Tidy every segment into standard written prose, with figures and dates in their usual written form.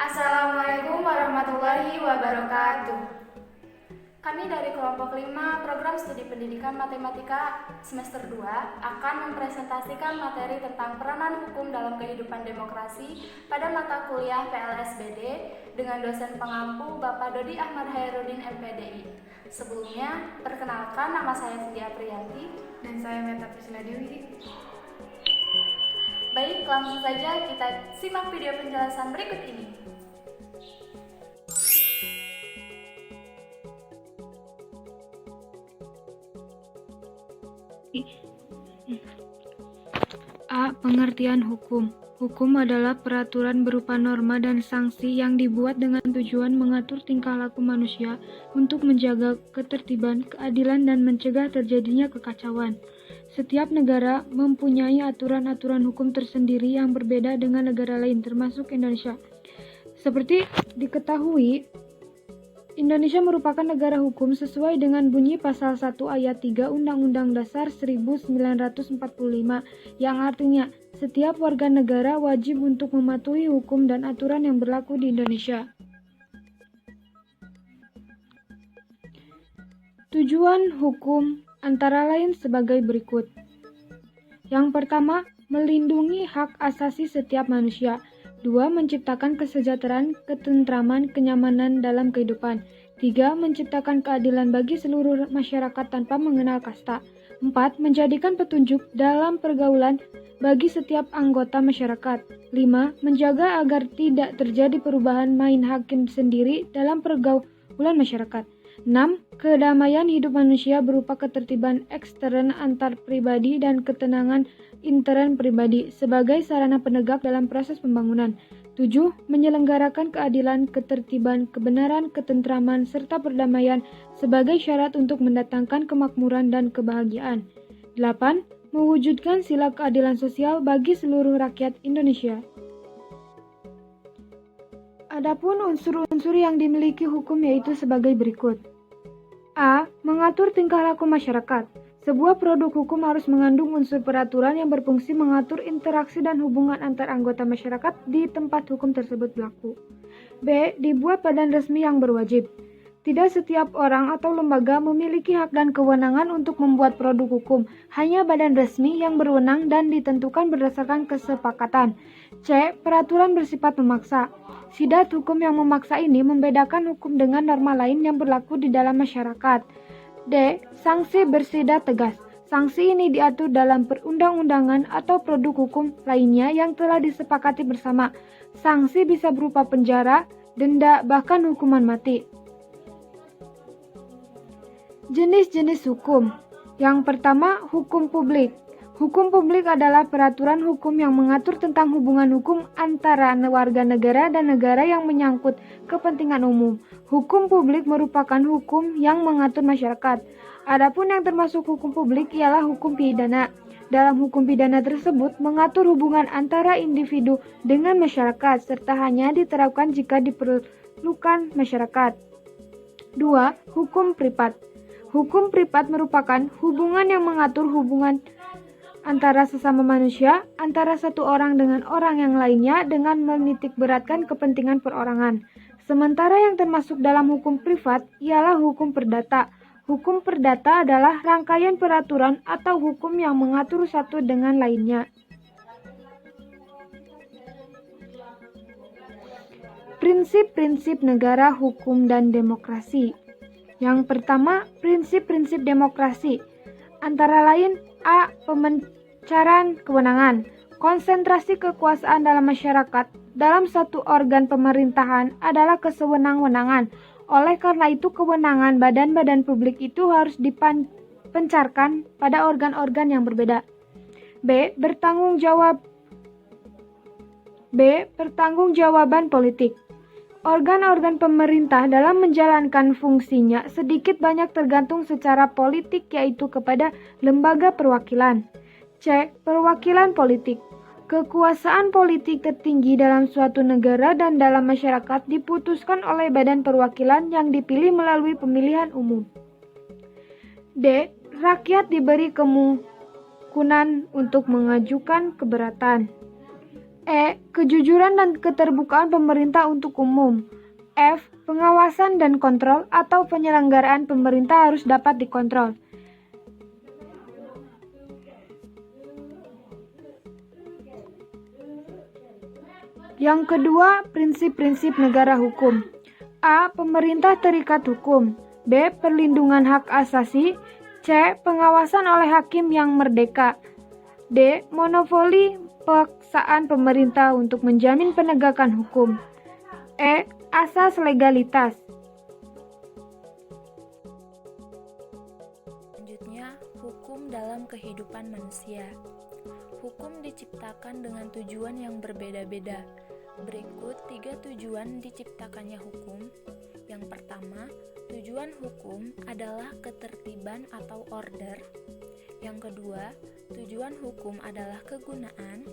Assalamualaikum warahmatullahi wabarakatuh. Kami dari kelompok 5 program studi pendidikan matematika semester 2 akan mempresentasikan materi tentang peranan hukum dalam kehidupan demokrasi pada mata kuliah PLSBD dengan dosen pengampu Bapak Dodi Ahmad Hairudin MPDI. Sebelumnya, perkenalkan, nama saya Cindy Apriyanti dan saya Meta Priscilla Dewi. Baik, langsung saja kita simak video penjelasan berikut ini. A. Pengertian hukum. Hukum adalah peraturan berupa norma dan sanksi yang dibuat dengan tujuan mengatur tingkah laku manusia untuk menjaga ketertiban, keadilan, dan mencegah terjadinya kekacauan. Setiap negara mempunyai aturan-aturan hukum tersendiri yang berbeda dengan negara lain, termasuk Indonesia. Seperti diketahui, Indonesia merupakan negara hukum sesuai dengan bunyi pasal 1 ayat 3 Undang-Undang Dasar 1945 yang artinya setiap warga negara wajib untuk mematuhi hukum dan aturan yang berlaku di Indonesia. Tujuan hukum antara lain sebagai berikut. Yang pertama, melindungi hak asasi setiap manusia. 2. Menciptakan kesejahteraan, ketentraman, kenyamanan dalam kehidupan. 3. Menciptakan keadilan bagi seluruh masyarakat tanpa mengenal kasta. 4. Menjadikan petunjuk dalam pergaulan bagi setiap anggota masyarakat. 5. Menjaga agar tidak terjadi perubahan main hakim sendiri dalam pergaulan masyarakat. 6. Kedamaian hidup manusia berupa ketertiban ekstern antar pribadi dan ketenangan intern pribadi sebagai sarana penegak dalam proses pembangunan. 7. Menyelenggarakan keadilan, ketertiban, kebenaran, ketentraman, serta perdamaian sebagai syarat untuk mendatangkan kemakmuran dan kebahagiaan. 8. Mewujudkan sila keadilan sosial bagi seluruh rakyat Indonesia. Adapun unsur-unsur yang dimiliki hukum yaitu sebagai berikut. A. Mengatur tingkah laku masyarakat. Sebuah produk hukum harus mengandung unsur peraturan yang berfungsi mengatur interaksi dan hubungan antar anggota masyarakat di tempat hukum tersebut berlaku. B. Dibuat badan resmi yang berwajib. Tidak setiap orang atau lembaga memiliki hak dan kewenangan untuk membuat produk hukum. Hanya badan resmi yang berwenang dan ditentukan berdasarkan kesepakatan. C. Peraturan bersifat memaksa. Sidat hukum yang memaksa ini membedakan hukum dengan norma lain yang berlaku di dalam masyarakat. D. Sanksi bersidat tegas. Sanksi ini diatur dalam perundang-undangan atau produk hukum lainnya yang telah disepakati bersama. Sanksi bisa berupa penjara, denda, bahkan hukuman mati. Jenis-jenis hukum. Yang pertama, hukum publik. Hukum publik adalah peraturan hukum yang mengatur tentang hubungan hukum antara warga negara dan negara yang menyangkut kepentingan umum. Hukum publik merupakan hukum yang mengatur masyarakat. Adapun yang termasuk hukum publik ialah hukum pidana. Dalam hukum pidana tersebut mengatur hubungan antara individu dengan masyarakat serta hanya diterapkan jika diperlukan masyarakat. 2. Hukum privat. Hukum privat merupakan hubungan yang mengatur hubungan antara sesama manusia, antara satu orang dengan orang yang lainnya dengan menitikberatkan kepentingan perorangan. Sementara yang termasuk dalam hukum privat ialah hukum perdata. Hukum perdata adalah rangkaian peraturan atau hukum yang mengatur satu dengan lainnya. Prinsip-prinsip negara hukum dan demokrasi. Yang pertama, prinsip-prinsip demokrasi. Antara lain, A. Pemencaran kewenangan. Konsentrasi kekuasaan dalam masyarakat dalam satu organ pemerintahan adalah kesewenang-wenangan. Oleh karena itu, kewenangan badan-badan publik itu harus dipencarkan pada organ-organ yang berbeda. B. Pertanggungjawaban politik. Organ-organ pemerintah dalam menjalankan fungsinya sedikit banyak tergantung secara politik yaitu kepada lembaga perwakilan. C. Perwakilan politik. Kekuasaan politik tertinggi dalam suatu negara dan dalam masyarakat diputuskan oleh badan perwakilan yang dipilih melalui pemilihan umum. D. Rakyat diberi kemungkinan untuk mengajukan keberatan. E. Kejujuran dan keterbukaan pemerintah untuk umum. F. Pengawasan dan kontrol atau penyelenggaraan pemerintah harus dapat dikontrol. Yang kedua, prinsip-prinsip negara hukum. A. Pemerintah terikat hukum. B. Perlindungan hak asasi. C. Pengawasan oleh hakim yang merdeka. D. Monopoli paksaan pemerintah untuk menjamin penegakan hukum. E. Asas legalitas. Selanjutnya, hukum dalam kehidupan manusia. Hukum diciptakan dengan tujuan yang berbeda-beda. Berikut 3 tujuan diciptakannya hukum. Yang pertama, tujuan hukum adalah ketertiban atau order. Yang kedua, tujuan hukum adalah kegunaan.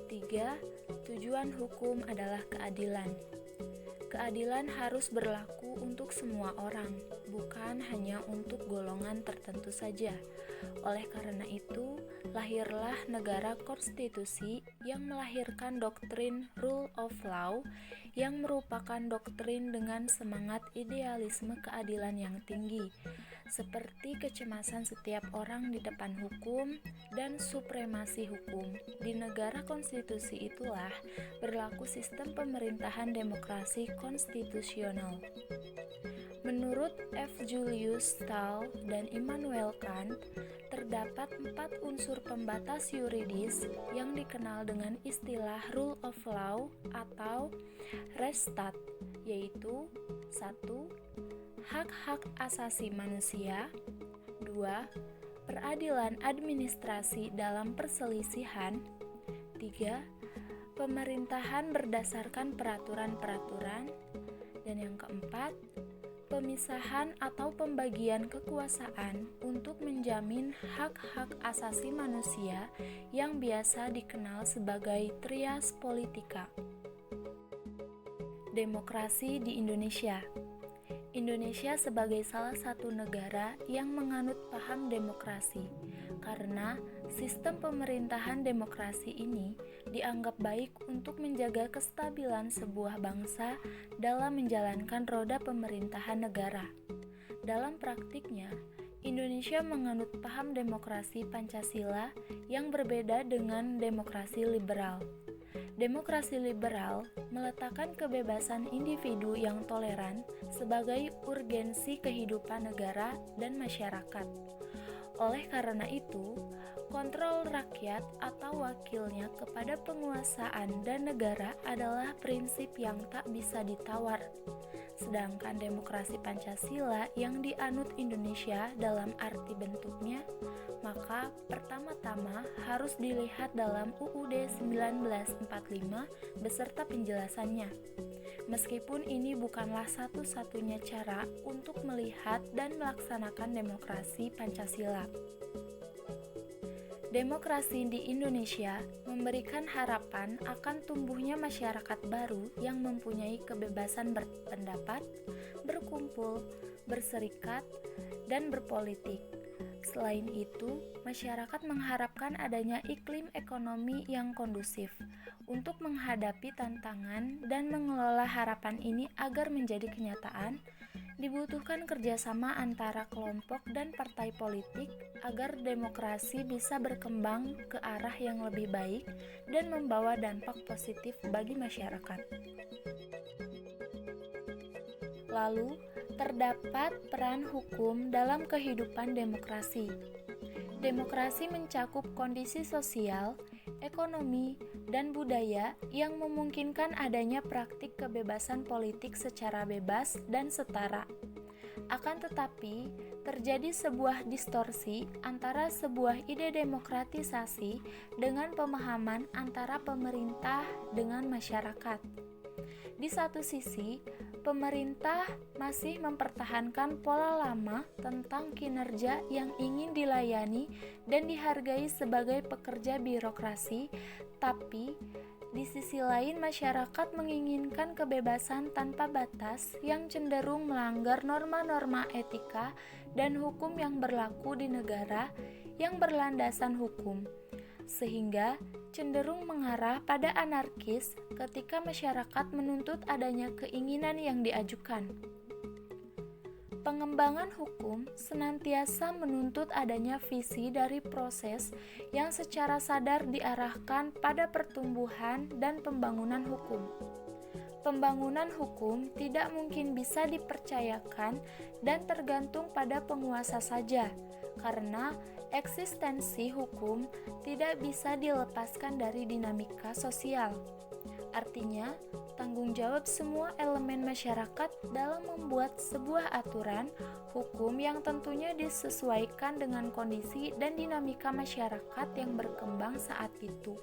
3. Tujuan hukum adalah keadilan. Keadilan harus berlaku untuk semua orang, bukan hanya untuk golongan tertentu saja. Oleh karena itu, lahirlah negara konstitusi yang melahirkan doktrin rule of law yang merupakan doktrin dengan semangat idealisme keadilan yang tinggi, seperti kecemasan setiap orang di depan hukum dan supremasi hukum. Di negara konstitusi itulah berlaku sistem pemerintahan demokrasi konstitusional. Menurut F. Julius Stahl dan Immanuel Kant, terdapat 4 unsur pembatas yuridis yang dikenal dengan istilah rule of law atau Rechtsstaat, yaitu 1. Hak-hak asasi manusia. 2. Peradilan administrasi dalam perselisihan. 3. Pemerintahan berdasarkan peraturan-peraturan. Dan yang keempat, pemisahan atau pembagian kekuasaan untuk menjamin hak-hak asasi manusia yang biasa dikenal sebagai trias politika. Demokrasi di Indonesia. Indonesia sebagai salah satu negara yang menganut paham demokrasi, karena sistem pemerintahan demokrasi ini dianggap baik untuk menjaga kestabilan sebuah bangsa dalam menjalankan roda pemerintahan negara. Dalam praktiknya, Indonesia menganut paham demokrasi Pancasila yang berbeda dengan demokrasi liberal. Demokrasi liberal meletakkan kebebasan individu yang toleran sebagai urgensi kehidupan negara dan masyarakat. Oleh karena itu, kontrol rakyat atau wakilnya kepada penguasaan dan negara adalah prinsip yang tak bisa ditawar. Sedangkan demokrasi Pancasila yang dianut Indonesia dalam arti bentuknya, maka pertama-tama harus dilihat dalam UUD 1945 beserta penjelasannya. Meskipun ini bukanlah satu-satunya cara untuk melihat dan melaksanakan demokrasi Pancasila. Demokrasi di Indonesia memberikan harapan akan tumbuhnya masyarakat baru yang mempunyai kebebasan berpendapat, berkumpul, berserikat, dan berpolitik. Selain itu, masyarakat mengharapkan adanya iklim ekonomi yang kondusif untuk menghadapi tantangan dan mengelola harapan ini agar menjadi kenyataan. Dibutuhkan kerjasama antara kelompok dan partai politik agar demokrasi bisa berkembang ke arah yang lebih baik dan membawa dampak positif bagi masyarakat. Lalu, terdapat peran hukum dalam kehidupan demokrasi. Demokrasi mencakup kondisi sosial, ekonomi, dan budaya yang memungkinkan adanya praktik kebebasan politik secara bebas dan setara. Akan tetapi, terjadi sebuah distorsi antara sebuah ide demokratisasi dengan pemahaman antara pemerintah dengan masyarakat. Di satu sisi, pemerintah masih mempertahankan pola lama tentang kinerja yang ingin dilayani dan dihargai sebagai pekerja birokrasi, tapi di sisi lain masyarakat menginginkan kebebasan tanpa batas yang cenderung melanggar norma-norma etika dan hukum yang berlaku di negara yang berlandasan hukum. sehingga cenderung mengarah pada anarkis ketika masyarakat menuntut adanya keinginan yang diajukan. Pengembangan hukum senantiasa menuntut adanya visi dari proses yang secara sadar diarahkan pada pertumbuhan dan pembangunan hukum. Pembangunan hukum tidak mungkin bisa dipercayakan dan tergantung pada penguasa saja, karena eksistensi hukum tidak bisa dilepaskan dari dinamika sosial. Artinya, tanggung jawab semua elemen masyarakat dalam membuat sebuah aturan hukum yang tentunya disesuaikan dengan kondisi dan dinamika masyarakat yang berkembang saat itu,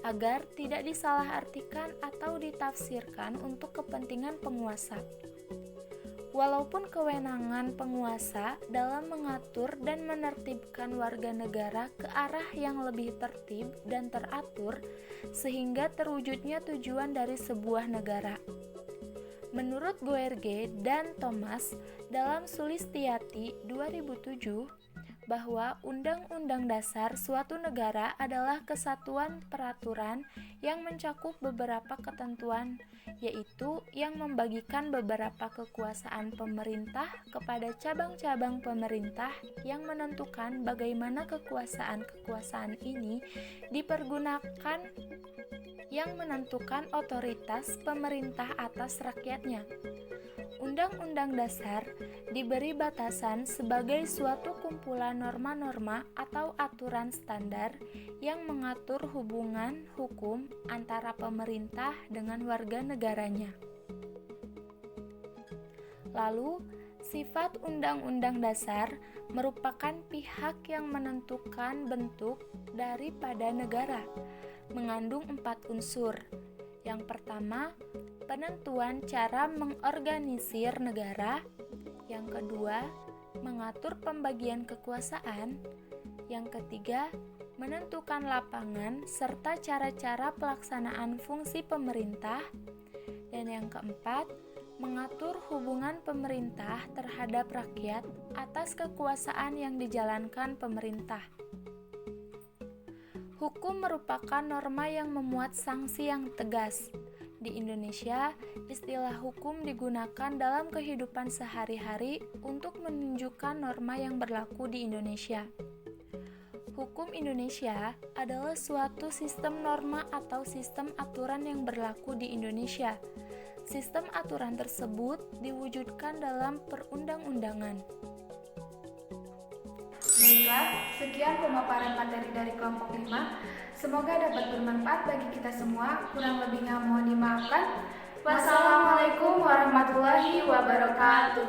agar tidak disalahartikan atau ditafsirkan untuk kepentingan penguasa. Walaupun kewenangan penguasa dalam mengatur dan menertibkan warga negara ke arah yang lebih tertib dan teratur, sehingga terwujudnya tujuan dari sebuah negara. Menurut Guerge dan Thomas dalam Sulistiati 2007, bahwa Undang-Undang Dasar suatu negara adalah kesatuan peraturan yang mencakup beberapa ketentuan, yaitu yang membagikan beberapa kekuasaan pemerintah kepada cabang-cabang pemerintah yang menentukan bagaimana kekuasaan-kekuasaan ini dipergunakan, yang menentukan otoritas pemerintah atas rakyatnya. Undang-Undang Dasar diberi batasan sebagai suatu kumpulan norma-norma atau aturan standar yang mengatur hubungan hukum antara pemerintah dengan warga negaranya. Lalu, sifat Undang-Undang Dasar merupakan pihak yang menentukan bentuk daripada negara, mengandung 4 unsur. Yang pertama, penentuan cara mengorganisir negara. Yang kedua, mengatur pembagian kekuasaan. Yang ketiga, menentukan lapangan serta cara-cara pelaksanaan fungsi pemerintah. Dan yang keempat, mengatur hubungan pemerintah terhadap rakyat atas kekuasaan yang dijalankan pemerintah. Hukum merupakan norma yang memuat sanksi yang tegas. Di Indonesia, istilah hukum digunakan dalam kehidupan sehari-hari untuk menunjukkan norma yang berlaku di Indonesia. Hukum Indonesia adalah suatu sistem norma atau sistem aturan yang berlaku di Indonesia. Sistem aturan tersebut diwujudkan dalam perundang-undangan. Baiklah, sekian pemaparan materi dari kelompok 5. Semoga dapat bermanfaat bagi kita semua. Kurang lebihnya mohon dimaafkan. Wassalamualaikum warahmatullahi wabarakatuh.